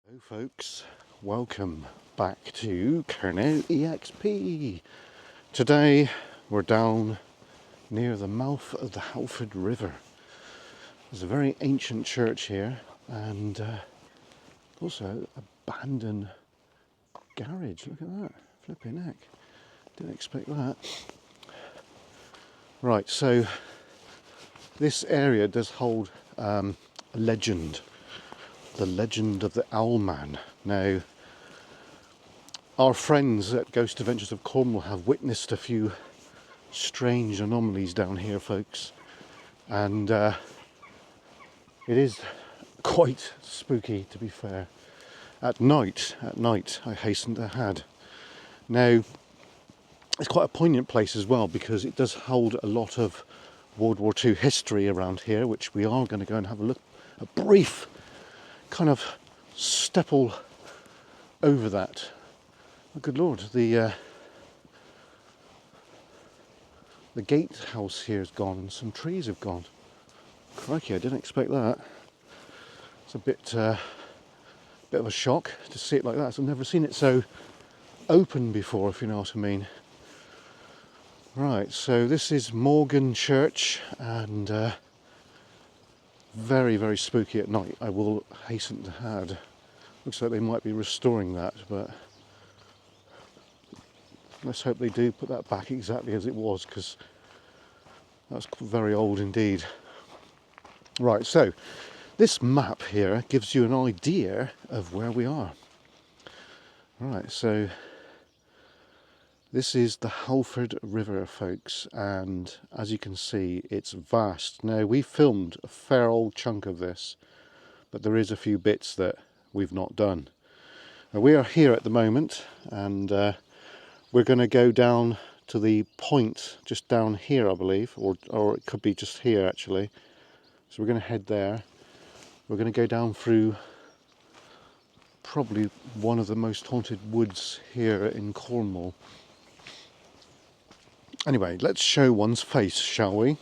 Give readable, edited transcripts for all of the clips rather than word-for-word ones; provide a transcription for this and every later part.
Hello folks, welcome back to KERNOW EXP. Today we're down near the mouth of the Halford River. There's a very ancient church here and also abandoned garage. Look at that, flipping heck, didn't expect that. Right, so this area does hold a legend. The legend of the Owlman. Now, our friends at Ghost Adventures of Cornwall have witnessed a few strange anomalies down here, folks, and it is quite spooky, to be fair. At night, I hasten to add. Now, it's quite a poignant place as well because it does hold a lot of World War II history around here, which we are going to go and have a brief kind of stepple over that. Oh, good Lord, the gatehouse here is gone and some trees have gone. Crikey, I didn't expect that. It's a bit of a shock to see it like that. So I've never seen it so open before, if you know what I mean. Right, so this is Morgan Church and very, very spooky at night, I will hasten to add. Looks like they might be restoring that, but let's hope they do put that back exactly as it was, because that's very old indeed. Right, so this map here gives you an idea of where we are. Right, so this is the Halford River, folks, and as you can see, it's vast. Now, we filmed a fair old chunk of this, but there is a few bits that we've not done. Now, we are here at the moment, and we're going to go down to the point just down here, I believe, or it could be just here, actually. So we're going to head there. We're going to go down through probably one of the most haunted woods here in Cornwall. Anyway, let's show one's face, shall we?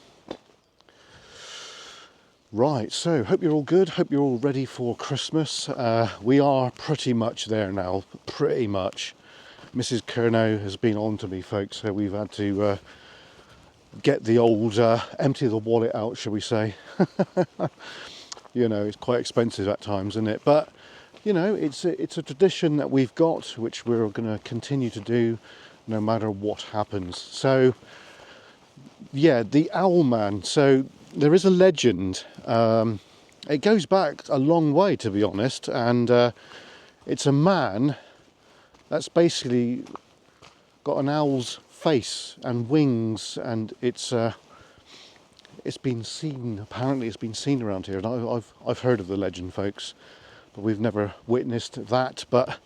Right, so hope you're all good, hope you're all ready for Christmas. We are pretty much there now, pretty much. Mrs. KERNOW has been on to me, folks, so we've had to get the old, empty the wallet out, shall we say. You know, it's quite expensive at times, isn't it? But, you know, it's a tradition that we've got, which we're going to continue to do no matter what happens. So, yeah, the Owlman. So there is a legend. It goes back a long way, to be honest, and it's a man that's basically got an owl's face and wings, and it's been seen. Apparently, it's been seen around here, and I've heard of the legend, folks, but we've never witnessed that. But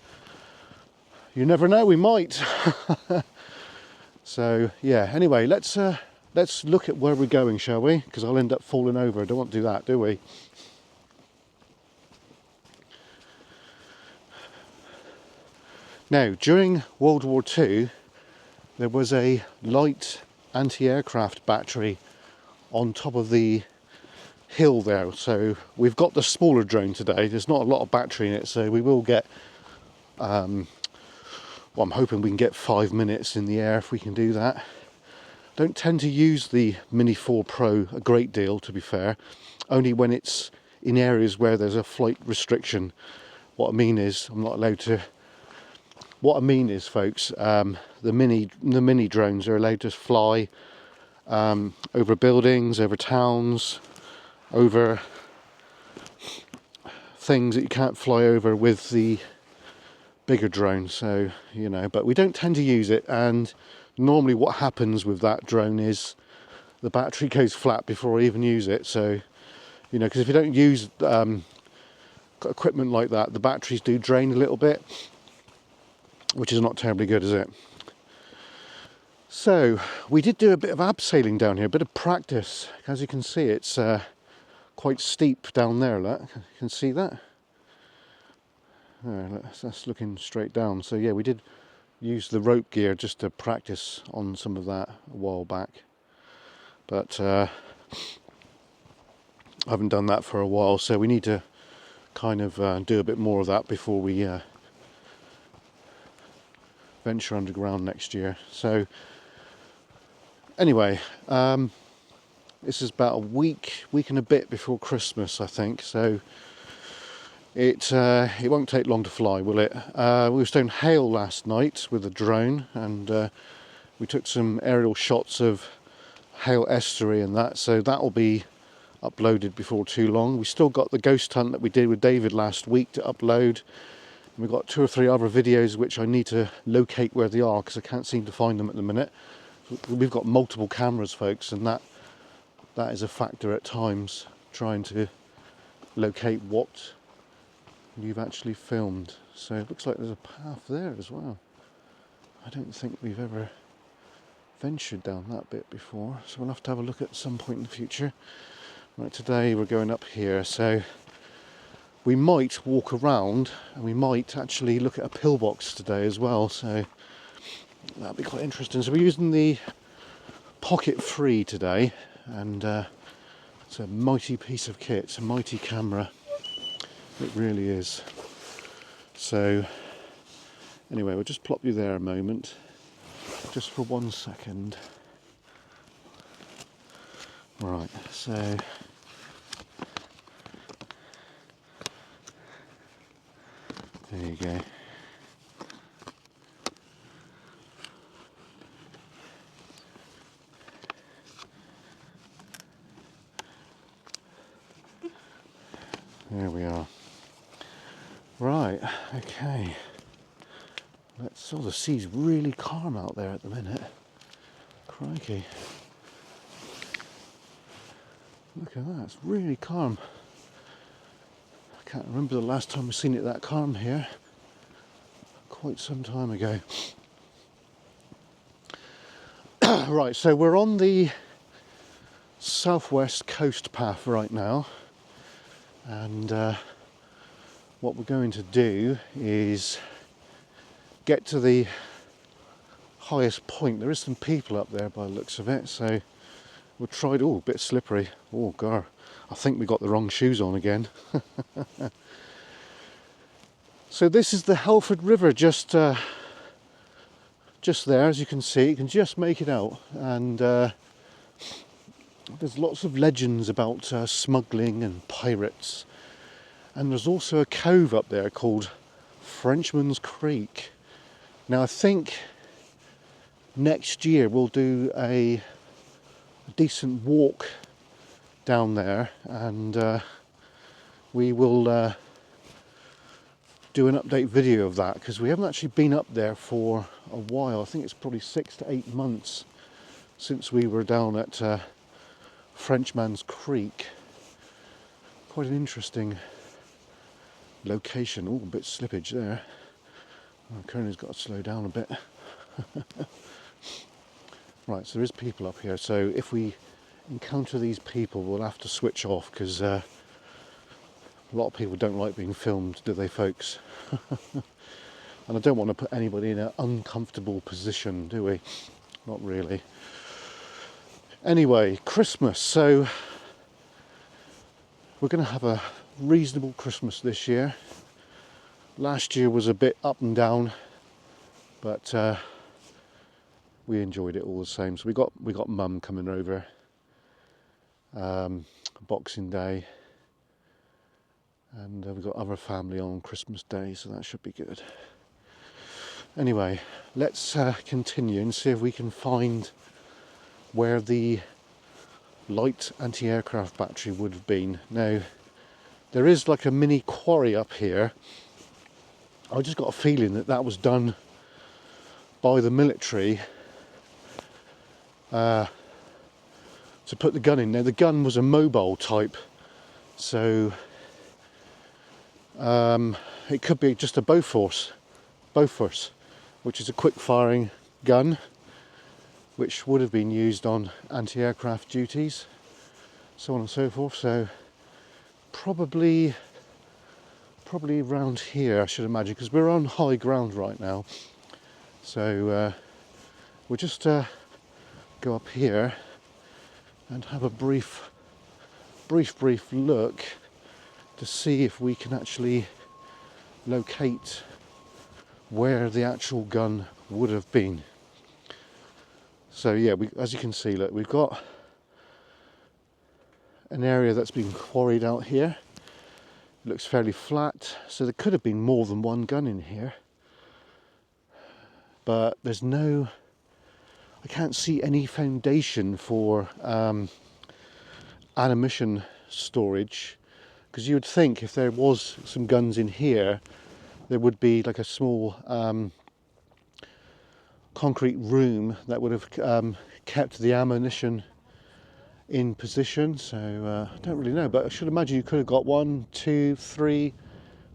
you never know, we might. So yeah. Anyway, let's look at where we're going, shall we? Because I'll end up falling over. I don't want to do that, do we? Now, during World War II, there was a light anti-aircraft battery on top of the hill there. So we've got the smaller drone today. There's not a lot of battery in it, so we will get well, I'm hoping we can get 5 minutes in the air if we can do that. Don't tend to use the Mini 4 Pro a great deal, to be fair, only when it's in areas where there's a flight restriction. What I mean is, folks, the mini drones are allowed to fly over buildings, over towns, over things that you can't fly over with the bigger drone. So, you know, but we don't tend to use it, and normally what happens with that drone is the battery goes flat before I even use it. So, you know, because if you don't use equipment like that, the batteries do drain a little bit, which is not terribly good, is it? So we did do a bit of abseiling down here, a bit of practice. As you can see, it's quite steep down there. Look, you can see that. That's looking straight down. So yeah, we did use the rope gear just to practice on some of that a while back, but I haven't done that for a while, so we need to kind of do a bit more of that before we venture underground next year. So anyway, this is about a week and a bit before Christmas, I think. So it won't take long to fly, will it? We were staying hail last night with a drone, and we took some aerial shots of Hale Estuary and that, so that'll be uploaded before too long. We still got the ghost hunt that we did with David last week to upload. And we've got 2 or 3 other videos which I need to locate where they are because I can't seem to find them at the minute. We've got multiple cameras, folks, and that is a factor at times, trying to locate what you've actually filmed. So it looks like there's a path there as well. I don't think we've ever ventured down that bit before, so we'll have to have a look at some point in the future. Right, today we're going up here, so we might walk around and we might actually look at a pillbox today as well, so that'll be quite interesting. So we're using the Pocket 3 today, and it's a mighty piece of kit, it's a mighty camera, it really is. So anyway, we'll just plop you there a moment, just for 1 second. Right, so there you go. There we are. Right, okay. Oh, the sea's really calm out there at the minute. Crikey. Look at that, it's really calm. I can't remember the last time we've seen it that calm here. Quite some time ago. Right, so we're on the southwest coast path right now. And what we're going to do is get to the highest point. There is some people up there by the looks of it, so we'll try it. Oh, a bit slippery. Oh god, I think we got the wrong shoes on again. So this is the Helford River, just there, as you can see. You can just make it out, and there's lots of legends about smuggling and pirates, and there's also a cove up there called Frenchman's Creek. Now I think next year we'll do a decent walk down there, and we will do an update video of that, because we haven't actually been up there for a while. I think it's probably 6 to 8 months since we were down at Frenchman's Creek. Quite an interesting location. Oh, a bit slippage there. Oh, Kernow's got to slow down a bit. Right, so there is people up here, so if we encounter these people we'll have to switch off, because a lot of people don't like being filmed, do they, folks? And I don't want to put anybody in an uncomfortable position, do we? Not really. Anyway, Christmas. So we're going to have a reasonable Christmas this year. Last year was a bit up and down, but we enjoyed it all the same. So we got Mum coming over Boxing Day, and we've got other family on Christmas Day, so that should be good. Anyway, let's continue and see if we can find where the light anti-aircraft battery would have been. Now, there is like a mini quarry up here. I just got a feeling that that was done by the military to put the gun in. Now, the gun was a mobile type, so it could be just a Bofors, which is a quick firing gun, which would have been used on anti-aircraft duties, so on and so forth. So probably around here, I should imagine, because we're on high ground right now. So we'll just go up here and have a brief look to see if we can actually locate where the actual gun would have been. So yeah, as you can see, look, we've got an area that's been quarried out here. It looks fairly flat, so there could have been more than one gun in here. But there's I can't see any foundation for ammunition storage, because you would think if there was some guns in here, there would be like a small concrete room that would have kept the ammunition in position. So I don't really know, but I should imagine you could have got 1, 2, 3,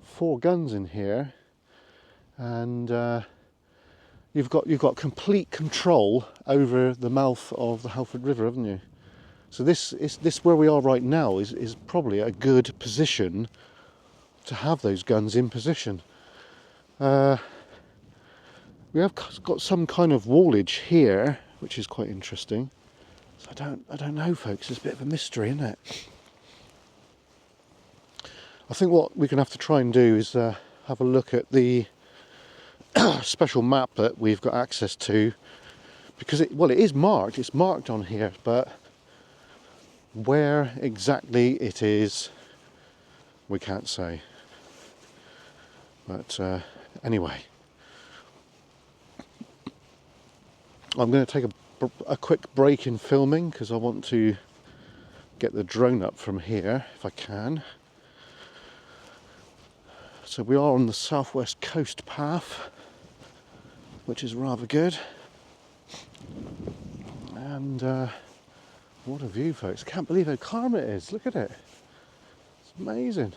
4 guns in here, and you've got complete control over the mouth of the Halford River, haven't you? So this where we are right now is probably a good position to have those guns in position. We have got some kind of wallage here, which is quite interesting. So I don't know, folks. It's a bit of a mystery, isn't it? I think what we're going to have to try and do is have a look at the special map that we've got access to, because it is marked. It's marked on here, but where exactly it is, we can't say. But anyway, I'm going to take a quick break in filming because I want to get the drone up from here if I can. So we are on the southwest coast path, which is rather good. And what a view, folks. I can't believe how calm it is. Look at it. It's amazing.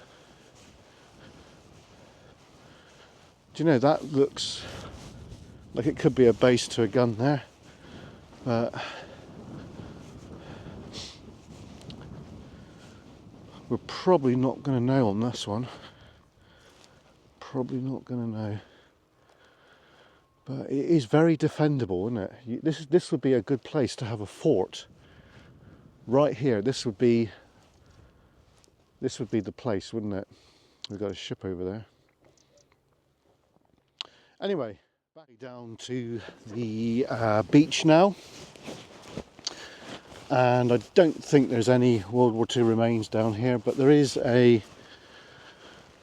Do you know, that looks like it could be a base to a gun there, but we're probably not going to know on this one. Probably not going to know. But it is very defendable, isn't it? This would be a good place to have a fort. Right here, this would be the place, wouldn't it? We've got a ship over there. Anyway, back down to the beach now. And I don't think there's any World War II remains down here, but there is a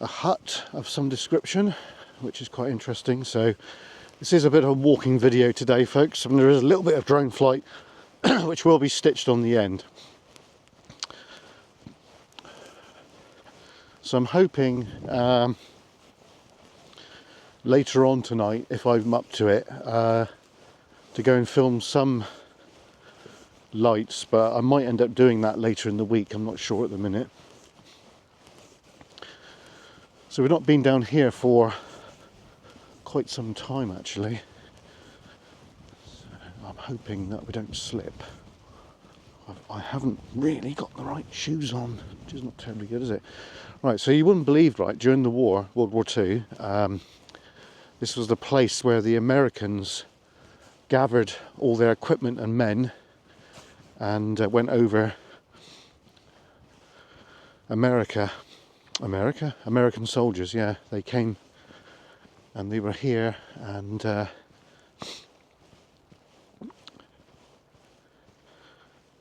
hut of some description, which is quite interesting. So this is a bit of a walking video today, folks, and there is a little bit of drone flight which will be stitched on the end. So I'm hoping later on tonight, if I'm up to it, to go and film some lights, but I might end up doing that later in the week. I'm not sure at the minute. So we've not been down here for quite some time, actually. So I'm hoping that we don't slip. I haven't really got the right shoes on, which is not terribly good, is it? Right, so you wouldn't believe, right, during the war, World War II, this was the place where the Americans gathered all their equipment and men and went over American soldiers, yeah. They came and they were here, and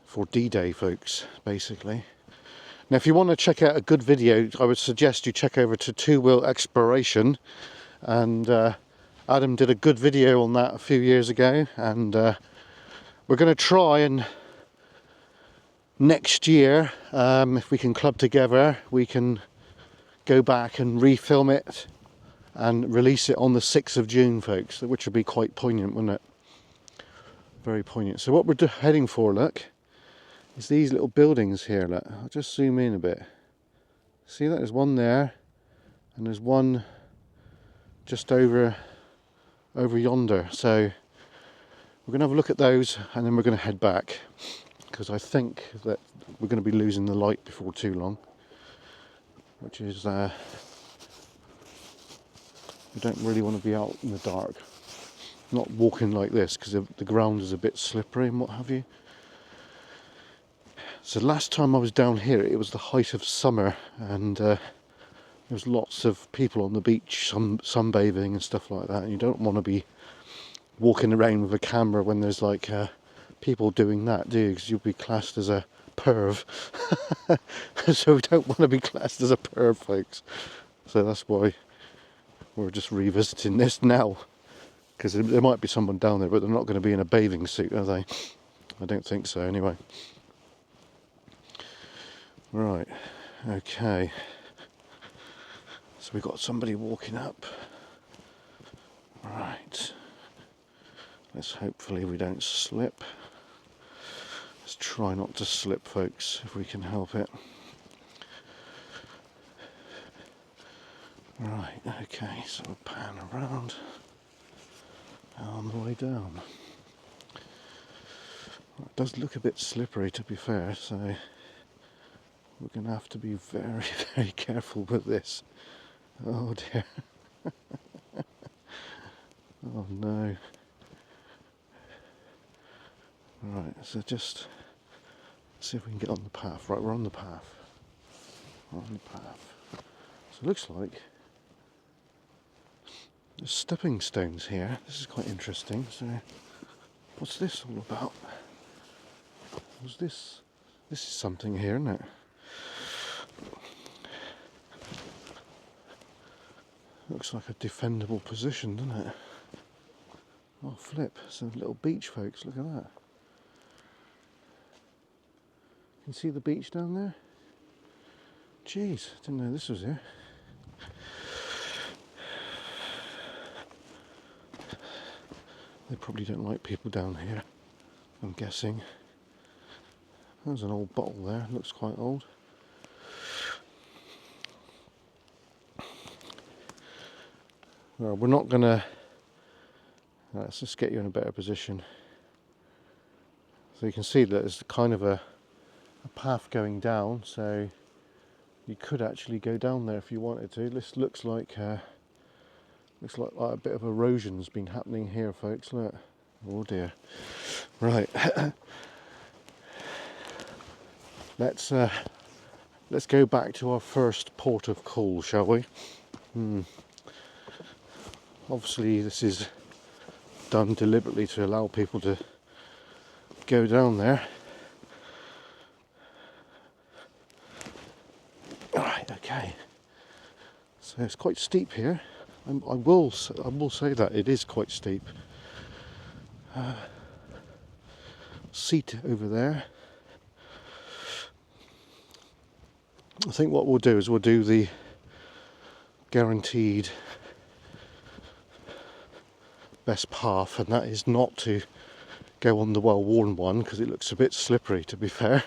for D-Day, folks, basically. Now, if you want to check out a good video, I would suggest you check over to Two Wheel Exploration, and Adam did a good video on that a few years ago, and we're going to try and next year, if we can club together, we can go back and refilm it and release it on the 6th of June, folks, which would be quite poignant, wouldn't it? Very poignant. So what we're heading for, look, is these little buildings here. Look, I'll just zoom in a bit. See that? There's one there, and there's one just over yonder. So we're going to have a look at those, and then we're going to head back, because I think that we're going to be losing the light before too long, which is we don't really want to be out in the dark, not walking like this, because the ground is a bit slippery and what have you. So last time I was down here, it was the height of summer, and there was lots of people on the beach, sunbathing and stuff like that. And you don't want to be walking around with a camera when there's like people doing that, do you? Because you'll be classed as a perv. So we don't want to be classed as a perv, folks. So that's why we're just revisiting this now. Because there might be someone down there, but they're not going to be in a bathing suit, are they? I don't think so, anyway. Right, okay. So we've got somebody walking up. Right. Let's hopefully we don't slip. Let's try not to slip, folks, if we can help it. Right, okay, so we'll pan around on the way down. It does look a bit slippery, to be fair, so we're going to have to be very, very careful with this. Oh dear. Oh no. Right, so just see if we can get on the path. Right, we're on the path. We're on the path. So it looks like there's stepping stones here. This is quite interesting. So what's this all about? What's this? This is something here, isn't it? Looks like a defendable position, doesn't it? Oh flip, it's a little beach, folks, look at that. Can you see the beach down there? Jeez, didn't know this was here. They probably don't like people down here, I'm guessing. There's an old bottle there, looks quite old. Well, we're not gonna... Let's just get you in a better position. So you can see that there's kind of a path going down, so you could actually go down there if you wanted to. This looks like a bit of erosion's been happening here, folks. Look. Oh dear. Right. Let's go back to our first port of call, shall we? Obviously, this is done deliberately to allow people to go down there. Right. Okay. So it's quite steep here. I will say that it is quite steep. Seat over there. I think what we'll do is we'll do the guaranteed best path, and that is not to go on the well-worn one because it looks a bit slippery, to be fair.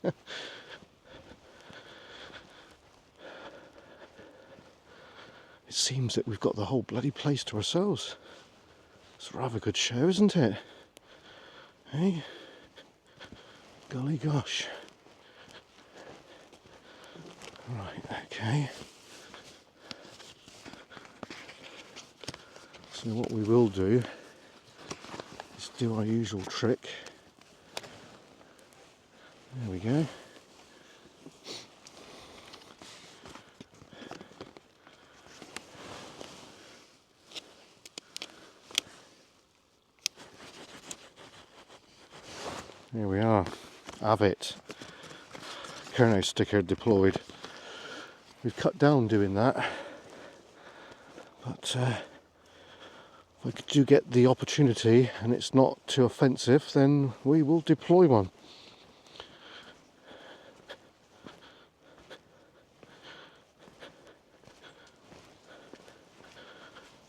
It seems that we've got the whole bloody place to ourselves. It's a rather good show, isn't it? Hey? Golly gosh. Right, okay. So what we will do is do our usual trick. There we go. There we are. Have it. KERNOW sticker deployed. We've cut down doing that, but if I do get the opportunity and it's not too offensive, then we will deploy one.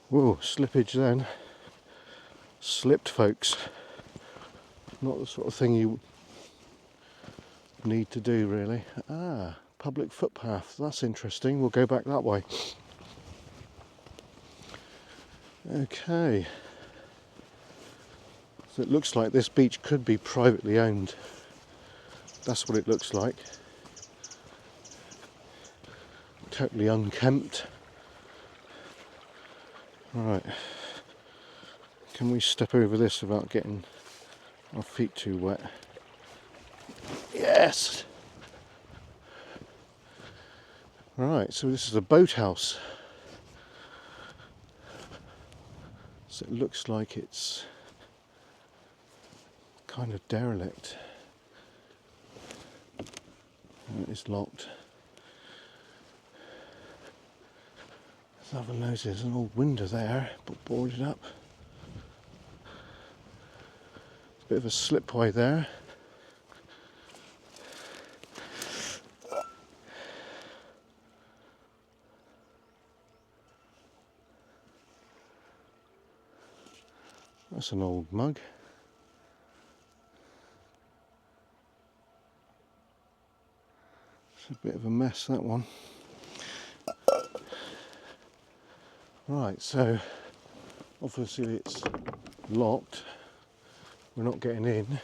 Whoa, slippage then. Slipped, folks. Not the sort of thing you need to do, really. Ah, public footpath. That's interesting. We'll go back that way. Okay. So it looks like this beach could be privately owned. That's what it looks like. Totally unkempt. Right. Can we step over this without getting our feet too wet? Yeah. Yes. Right, so this is a boathouse. So it looks like it's kind of derelict. And it's locked. Let's have a nose. There's an old window there, but boarded up. Bit of a slipway there. That's an old mug. It's a bit of a mess, that one. Right, so obviously it's locked. We're not getting in.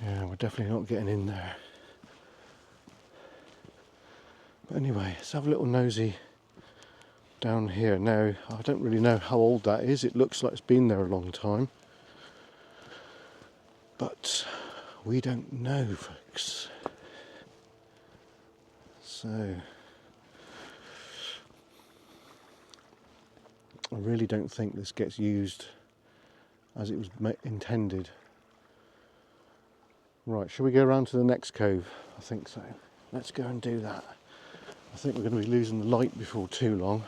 Yeah, we're definitely not getting in there. But anyway, let's have a little nosy down here. Now, I don't really know how old that is. It looks like it's been there a long time. But we don't know, folks. So, I really don't think this gets used as it was intended. Right, shall we go around to the next cove? I think so. Let's go and do that. I think we're going to be losing the light before too long.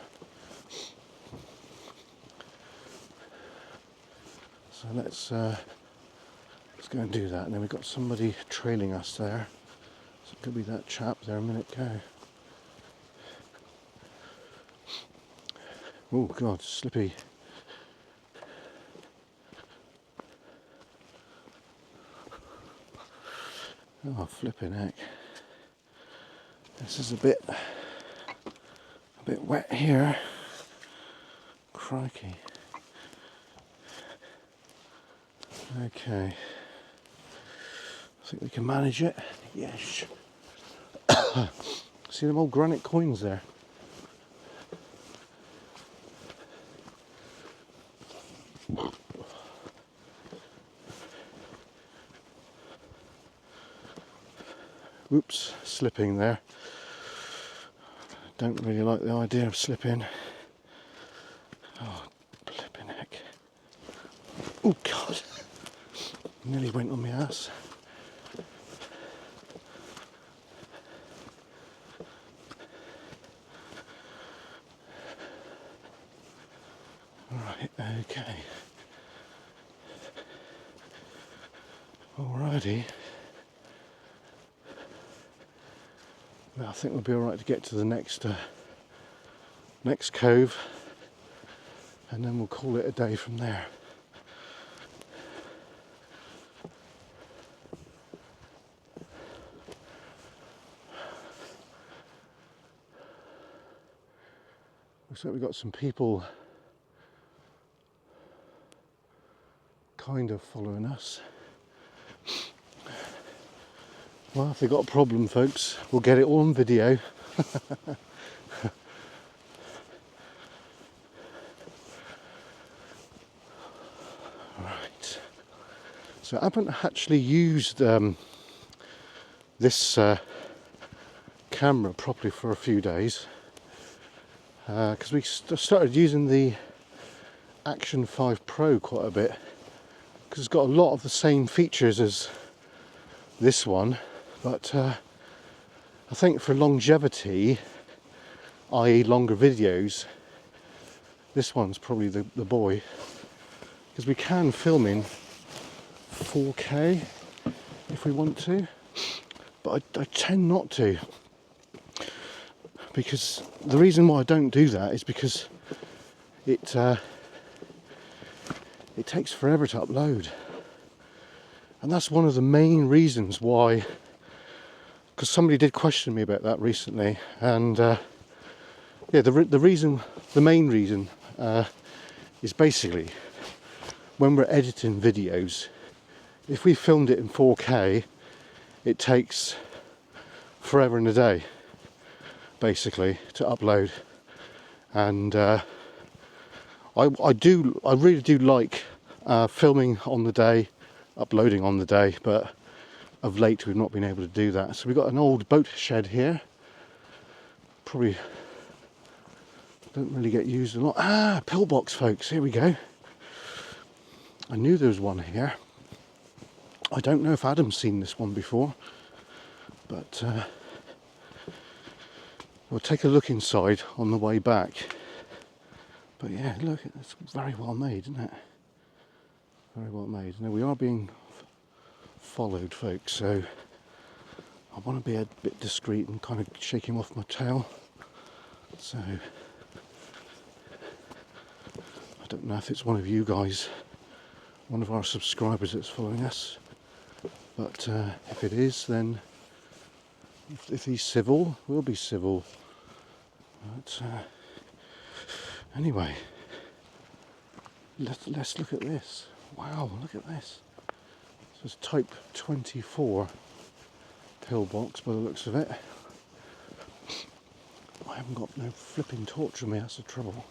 So let's go and do that. And then we've got somebody trailing us there. So it could be that chap there a minute ago. Oh God, slippy. Oh, flipping heck. This is a bit wet here. Crikey. Okay. I think we can manage it. Yes. See them old granite coins there? Whoops, slipping there. Don't really like the idea of slipping. Oh, flipping heck. Oh God, nearly went on my ass. Right, okay. Alrighty. Well, I think we'll be alright to get to the next cove, and then we'll call it a day from there. Looks like we've got some people kind of following us. Well, if they've got a problem, folks, we'll get it all on video. Right. So I haven't actually used this camera properly for a few days because we started using the Action 5 Pro quite a bit because it's got a lot of the same features as this one. But I think for longevity, i.e. longer videos, this one's probably the boy. Because we can film in 4K if we want to, but I tend not to. Because the reason why I don't do that is because it takes forever to upload. And that's one of the main reasons why, because somebody did question me about that recently, and yeah, the main reason is basically when we're editing videos, if we filmed it in 4K, it takes forever and a day, basically, to upload. And I really do like filming on the day uploading on the day, but of late we've not been able to do that. So we've got an old boat shed here. Probably don't really get used a lot. Ah, pillbox, folks, here we go. I knew there was one here. I don't know if Adam's seen this one before, but we'll take a look inside on the way back. But yeah, look, it's very well made, isn't it? Very well made. Now we are being followed, folks, so I want to be a bit discreet and kind of shake him off my tail. So I don't know if it's one of you guys, one of our subscribers that's following us, but if it is, then if he's civil, we'll be civil. But anyway, let's look at this. Wow, look at this. So it's type 24 pillbox by the looks of it. I haven't got no flipping torch with me, that's the trouble.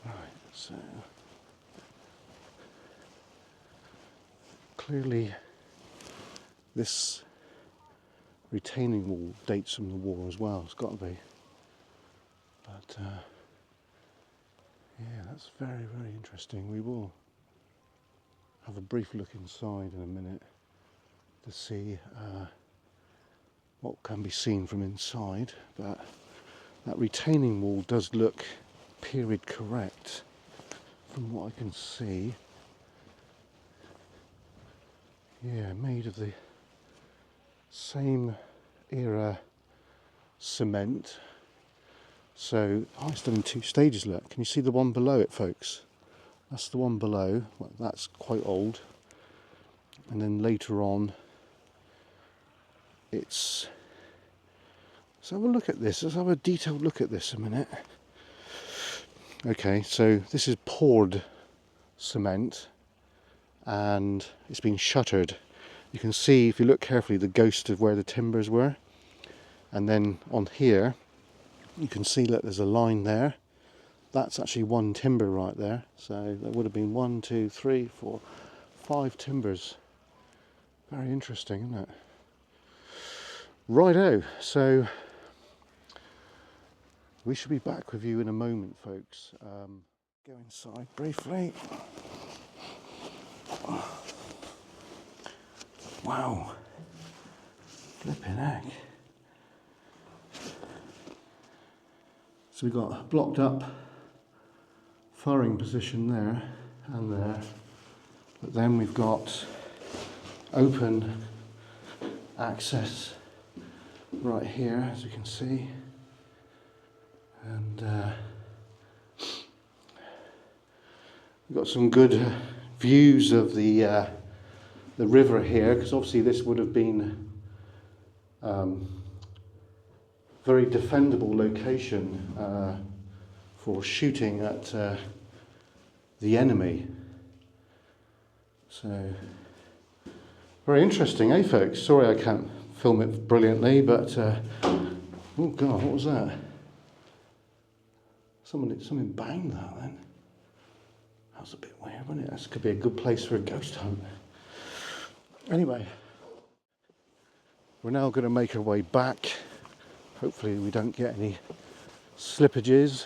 Right, so clearly this retaining wall dates from the war as well, it's got to be. But yeah, that's very, very interesting. We will have a brief look inside in a minute to see what can be seen from inside, but that retaining wall does look period correct from what I can see. Yeah, made of the same era cement. So, oh, it's done in 2 stages, look. Can you see the one below it, folks? That's the one below. Well, that's quite old. And then later on, it's... Let's have a look at this. Let's have a detailed look at this a minute. Okay, so this is poured cement, and it's been shuttered. You can see, if you look carefully, the ghost of where the timbers were. And then on here, you can see that there's a line there. That's actually one timber right there. So there would have been 1, 2, 3, 4, 5 timbers. Very interesting, isn't it? Righto, so we should be back with you in a moment, folks. Go inside briefly. Wow, flipping heck. So we've got a blocked up firing position there and there, but then we've got open access right here, as you can see, and we've got some good views of the river here, because obviously this would have been very defendable location for shooting at the enemy. So very interesting, eh, folks? Sorry I can't film it brilliantly, but oh god, what was that? Something banged that then. That was a bit weird, wasn't it? This could be a good place for a ghost hunt. Anyway, we're now going to make our way back. Hopefully we don't get any slippages.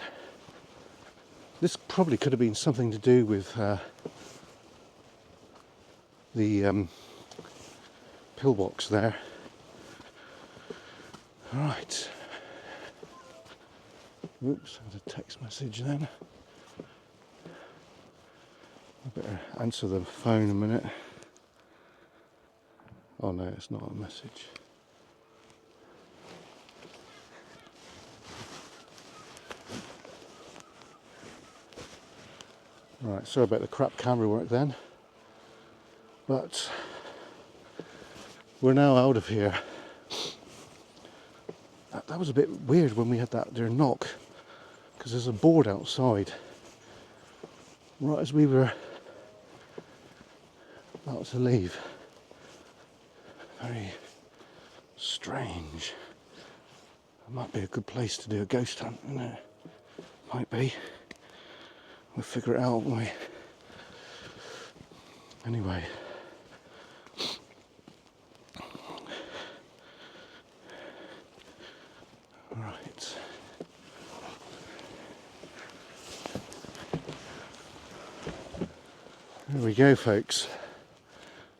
This probably could have been something to do with the pillbox there. Right. Oops, I had a text message then. I better answer the phone a minute. Oh no, it's not a message. Right, sorry about the crap camera work then. But we're now out of here. That was a bit weird when we had that there knock, because there's a board outside. Right as we were about to leave. Very strange. It might be a good place to do a ghost hunt, isn't it? Might be. We'll figure it out, won't we? Anyway. Right. There we go, folks.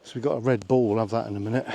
So we've got a red ball, I'll have that in a minute.